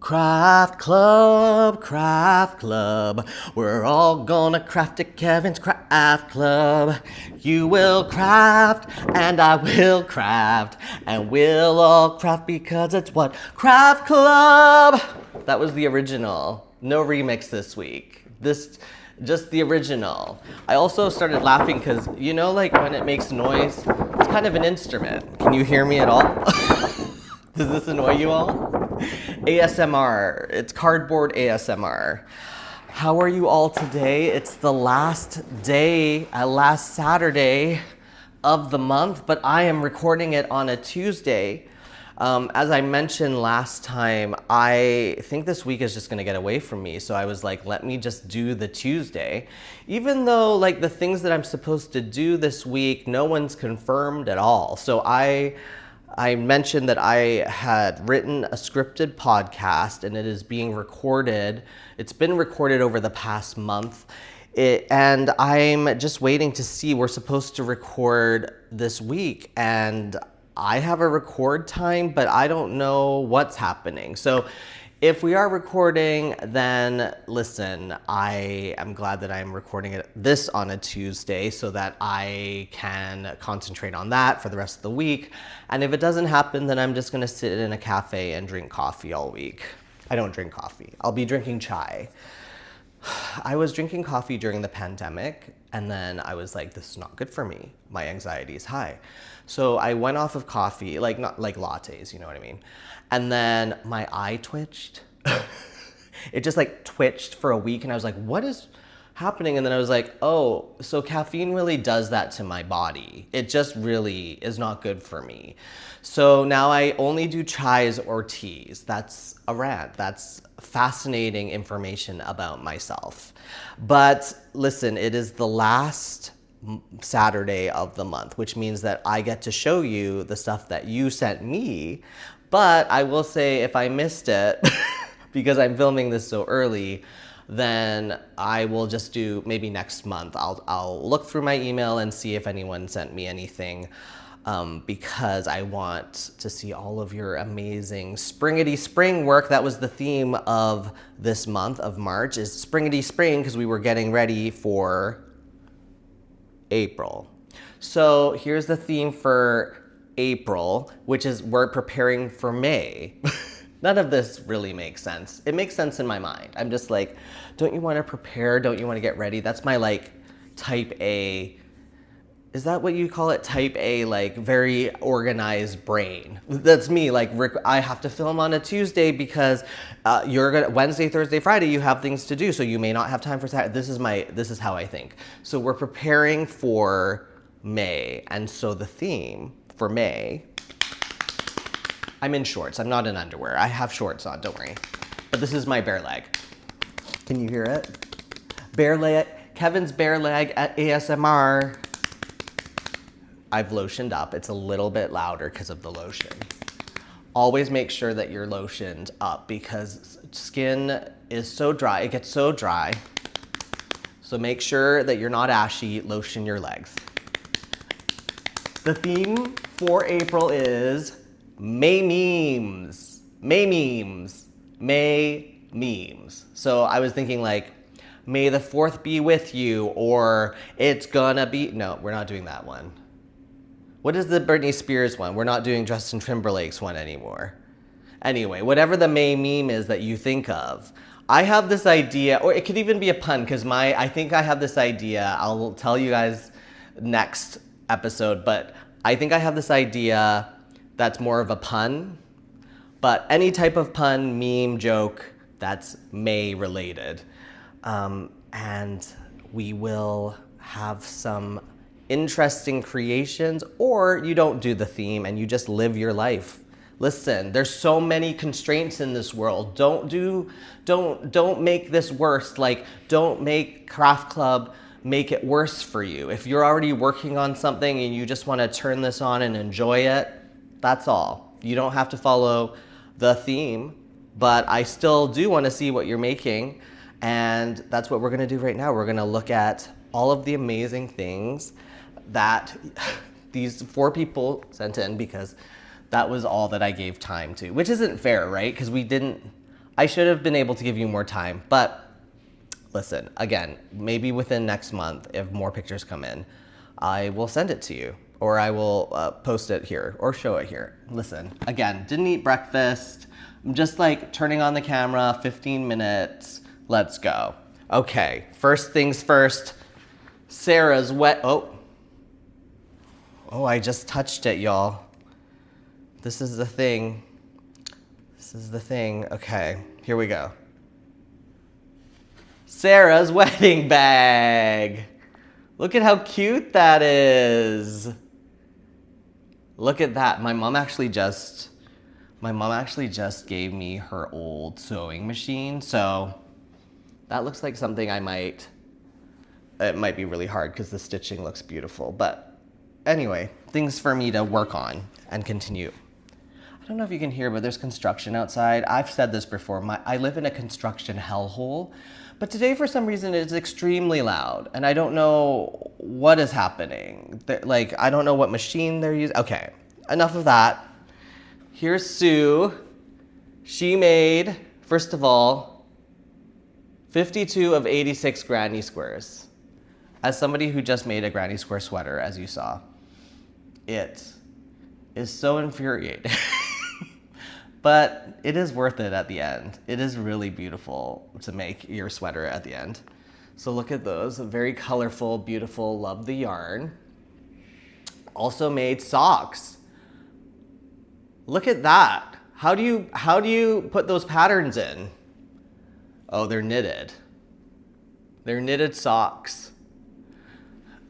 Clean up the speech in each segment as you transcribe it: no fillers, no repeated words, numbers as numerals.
Craft Club, Craft Club. We're all gonna craft at Kevin's Craft Club. You will craft, and I will craft, and we'll all craft because it's what Craft Club. That was the original. No remix this week. Just the original. I also started laughing because, you know, like when it makes noise, it's kind of an instrument. Can you hear me at all? Does this annoy you all? ASMR. It's cardboard ASMR. How are you all today? It's the last day, last Saturday of the month, but I am recording it on a Tuesday. As I mentioned last time, I think this week is just gonna get away from me. So I was like, let me just do the Tuesday. Even though like the things that I'm supposed to do this week, no one's confirmed at all. So I mentioned that I had written a scripted podcast and it is being recorded. It's been recorded over the past month. And I'm just waiting to see, we're supposed to record this week and I have a record time, but I don't know what's happening. So if we are recording, then listen, I am glad that I'm recording this on a Tuesday so that I can concentrate on that for the rest of the week. And if it doesn't happen, then I'm just gonna sit in a cafe and drink coffee all week. I don't drink coffee. I'll be drinking chai. I was drinking coffee during the pandemic, and then I was like, this is not good for me. My anxiety is high. So I went off of coffee, like not like lattes, you know what I mean? And then my eye twitched. It just like twitched for a week, and I was like, what is happening? And then I was like, oh, so caffeine really does that to my body. It just really is not good for me. So now I only do chais or teas. That's a rant. That's fascinating information about myself. But listen, it is the last Saturday of the month, which means that I get to show you the stuff that you sent me. But I will say if I missed it, because I'm filming this so early, then I will just do maybe next month. I'll look through my email and see if anyone sent me anything. Because I want to see all of your amazing springity spring work. That was the theme of this month of March, is springity spring, because we were getting ready for April. So here's the theme for April, which is we're preparing for May. None of this really makes sense. It makes sense in my mind. I'm just like, don't you want to prepare? Don't you want to get ready? That's my like type A. Is that what you call it? Type A, like very organized brain. That's me. Like I have to film on a Tuesday because Wednesday, Thursday, Friday, you have things to do. So you may not have time for Saturday. This is how I think. So we're preparing for May. And so the theme for May, I'm in shorts. I'm not in underwear. I have shorts on, don't worry. But this is my bare leg. Can you hear it? Bare leg, Kevin's bare leg at ASMR. I've lotioned up. It's a little bit louder because of the lotion. Always make sure that you're lotioned up because skin is so dry. It gets so dry. So make sure that you're not ashy. Lotion your legs. The theme for April is May memes. May memes. May memes. So I was thinking like, May the 4th be with you, or it's gonna be, no, we're not doing that one. What is the Britney Spears one? We're not doing Justin Timberlake's one anymore. Anyway, whatever the May meme is that you think of, I have this idea, or it could even be a pun, because I think I have this idea. I'll tell you guys next episode, but I think I have this idea that's more of a pun. But any type of pun, meme, joke, that's May related. And we will have some interesting creations, or you don't do the theme and you just live your life. Listen, there's so many constraints in this world. Don't make this worse. Like, don't make Craft Club make it worse for you. If you're already working on something and you just want to turn this on and enjoy it, that's all. You don't have to follow the theme, but I still do want to see what you're making. And that's what we're going to do right now. We're going to look at all of the amazing things that these 4 people sent in, because that was all that I gave time to, which isn't fair, right? Because I should have been able to give you more time, but listen, again, maybe within next month, if more pictures come in, I will send it to you, or I will post it here or show it here. Listen, again, didn't eat breakfast. I'm just like turning on the camera, 15 minutes, let's go. Okay, first things first, Sarah's wet, oh, I just touched it, y'all. This is the thing. This is the thing. Okay, here we go. Sarah's wedding bag. Look at how cute that is. Look at that. My mom actually just gave me her old sewing machine, so that looks like something it might be really hard because the stitching looks beautiful, but anyway, things for me to work on and continue. I don't know if you can hear, but there's construction outside. I've said this before, I live in a construction hellhole, but today for some reason it's extremely loud and I don't know what is happening. Like, I don't know what machine they're using. Okay, enough of that. Here's Sue. She made, first of all, 52 of 86 granny squares. As somebody who just made a granny square sweater, as you saw, it is so infuriating. But it is worth it at the end. It is really beautiful to make your sweater at the end. So look at those, very colorful, beautiful, love the yarn. Also made socks. Look at that. How do you put those patterns in? Oh, they're knitted. They're knitted socks.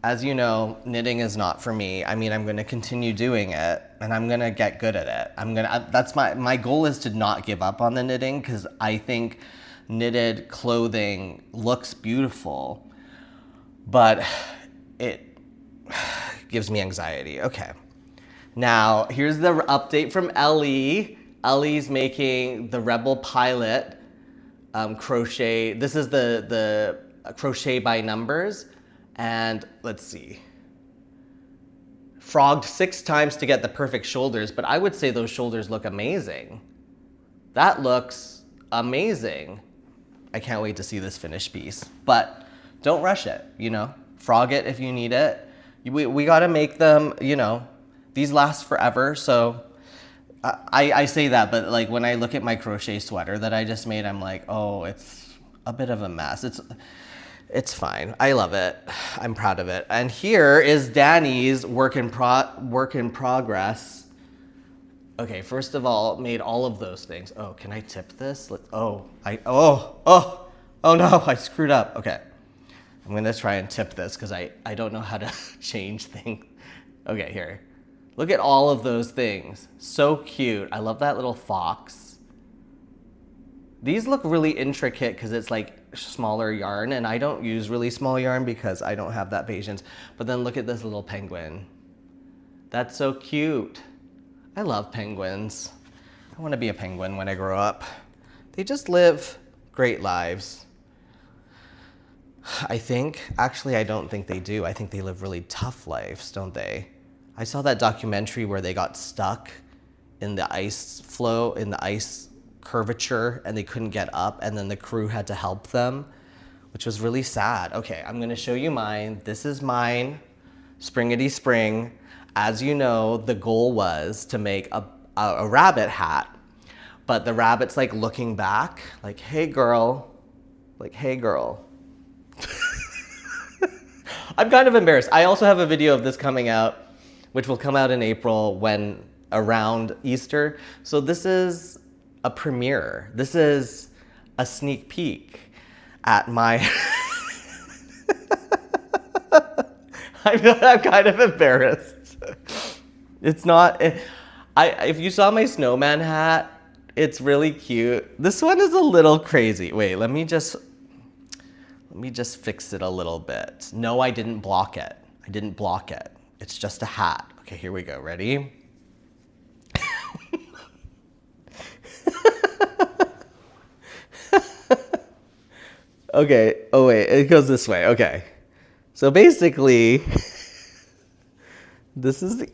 As you know, knitting is not for me. I mean, I'm going to continue doing it and I'm going to get good at it. That's my goal is to not give up on the knitting because I think knitted clothing looks beautiful, but it gives me anxiety. Okay. Now, here's the update from Ellie. Ellie's making the Rebel Pilot crochet. This is the crochet by numbers. And let's see, frogged 6 times to get the perfect shoulders, but I would say those shoulders look amazing. That looks amazing. I can't wait to see this finished piece, but don't rush it, you know, frog it if you need it. We gotta make them, you know, these last forever, so I say that, but like when I look at my crochet sweater that I just made, I'm like, oh, it's a bit of a mess. It's fine. I love it. I'm proud of it. And here is Danny's work in progress. Okay, first of all, made all of those things. Oh, can I tip this? Oh no, I screwed up. Okay, I'm gonna try and tip this because I don't know how to change things. Okay, here. Look at all of those things. So cute. I love that little fox. These look really intricate because it's like smaller yarn, and I don't use really small yarn because I don't have that patience. But then look at this little penguin. That's so cute. I love penguins. I want to be a penguin when I grow up. They just live great lives. I think. Actually, I don't think they do. I think they live really tough lives, don't they? I saw that documentary where they got stuck in the ice flow, in the ice curvature, and they couldn't get up, and then the crew had to help them, which was really sad. Okay, I'm gonna show you mine. This is mine, Springity Spring. As you know, the goal was to make a rabbit hat, but the rabbit's like looking back, like, hey girl, like, hey girl. I'm kind of embarrassed. I also have a video of this coming out, which will come out in April when around Easter. So this is a premiere. This is a sneak peek at my... I'm kind of embarrassed. It's not... if you saw my snowman hat, it's really cute. This one is a little crazy. Wait, let me just fix it a little bit. No, I didn't block it. I didn't block it. It's just a hat. Okay, here we go. Ready? Okay. Oh, wait. It goes this way. Okay. So basically, this is the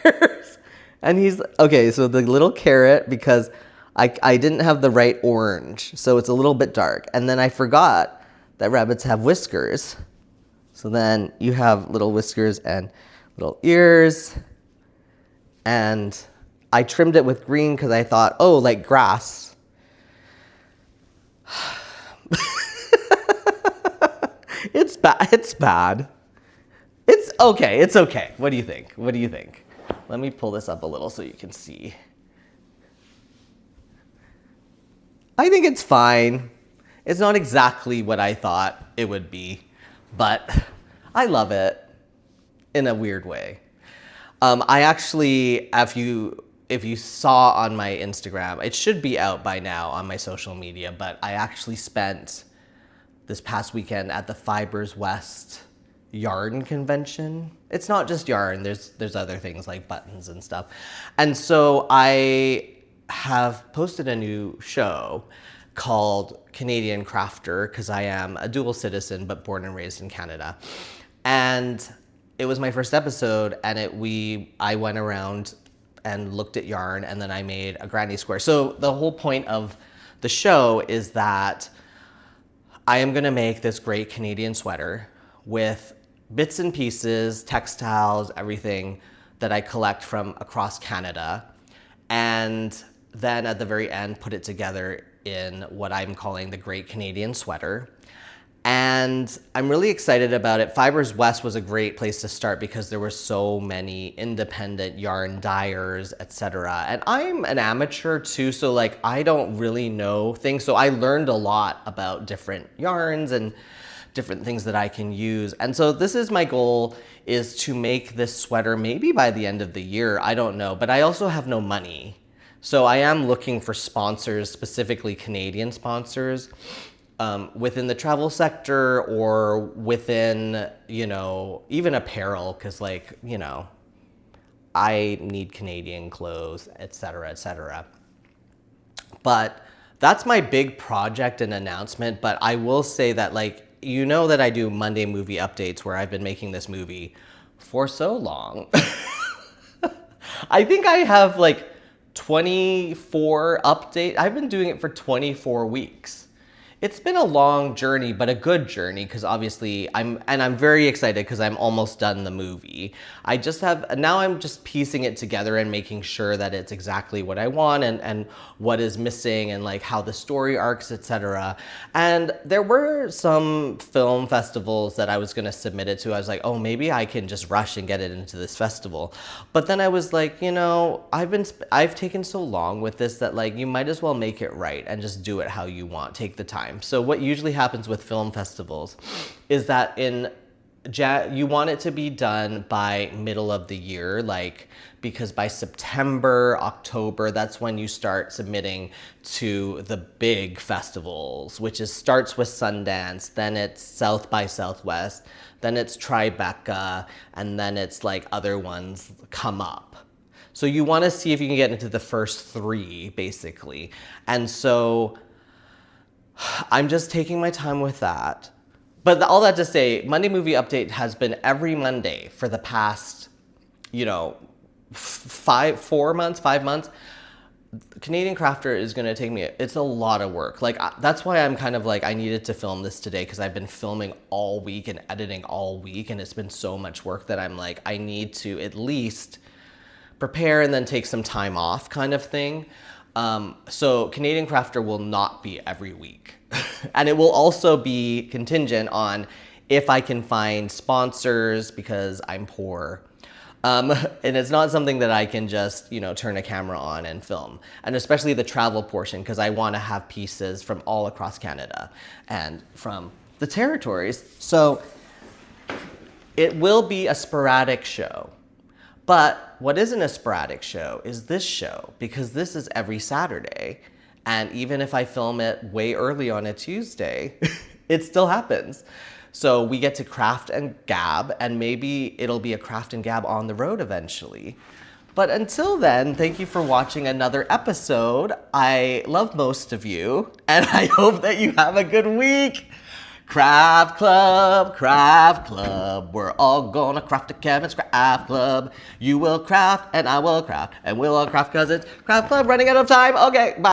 ears. And he's... Okay, so the little carrot, because I didn't have the right orange, so it's a little bit dark. And then I forgot that rabbits have whiskers. So then you have little whiskers and little ears. And I trimmed it with green because I thought, oh, like grass. It's bad. It's bad. It's okay. It's okay. What do you think? What do you think? Let me pull this up a little so you can see. I think it's fine. It's not exactly what I thought it would be, but I love it in a weird way. I actually, if you saw on my Instagram, it should be out by now on my social media, but I actually spent this past weekend at the Fibers West yarn convention. It's not just yarn, there's other things like buttons and stuff. And so I have posted a new show called Canadian Crafter, because I am a dual citizen but born and raised in Canada. And it was my first episode, and I went around and looked at yarn, and then I made a granny square. So the whole point of the show is that I am gonna make this great Canadian sweater with bits and pieces, textiles, everything that I collect from across Canada. And then at the very end, put it together in what I'm calling the Great Canadian Sweater. And I'm really excited about it. Fibers West was a great place to start because there were so many independent yarn dyers, etc. And I'm an amateur too, so like I don't really know things. So I learned a lot about different yarns and different things that I can use. And so this is my goal, is to make this sweater maybe by the end of the year. I don't know, but I also have no money. So I am looking for sponsors, specifically Canadian sponsors, within the travel sector or within, even apparel, because I need Canadian clothes, et cetera, et cetera. But that's my big project and announcement. But I will say that that I do Monday movie updates where I've been making this movie for so long. I think I have 24 updates. I've been doing it for 24 weeks. It's been a long journey, but a good journey, because obviously I'm very excited because I'm almost done the movie. Now I'm just piecing it together and making sure that it's exactly what I want and what is missing and how the story arcs, etc. And there were some film festivals that I was going to submit it to. I was like, oh, maybe I can just rush and get it into this festival. But then I was like, I've taken so long with this that you might as well make it right and just do it how you want. Take the time. So what usually happens with film festivals is that you want it to be done by middle of the year, because by September, October, that's when you start submitting to the big festivals, which starts with Sundance, then it's South by Southwest, then it's Tribeca, and then it's other ones come up. So you want to see if you can get into the first 3, basically. And so I'm just taking my time with that. But all that to say, Monday Movie Update has been every Monday for the past, 5 months. Canadian Crafter is going to take me, it's a lot of work. That's why I'm kind of I needed to film this today, because I've been filming all week and editing all week, and it's been so much work that I'm I need to at least prepare and then take some time off, kind of thing. So Canadian Crafter will not be every week. And it will also be contingent on if I can find sponsors, because I'm poor. And it's not something that I can just, turn a camera on and film. And especially the travel portion, because I want to have pieces from all across Canada and from the territories. So it will be a sporadic show. But what isn't a sporadic show is this show, because this is every Saturday. And even if I film it way early on a Tuesday, it still happens. So we get to craft and gab, and maybe it'll be a craft and gab on the road eventually. But until then, thank you for watching another episode. I love most of you, and I hope that you have a good week. Craft Club, we're all gonna craft at Kevin's Craft Club. You will craft, and I will craft, and we'll all craft, because it's Craft Club running out of time. Okay, bye.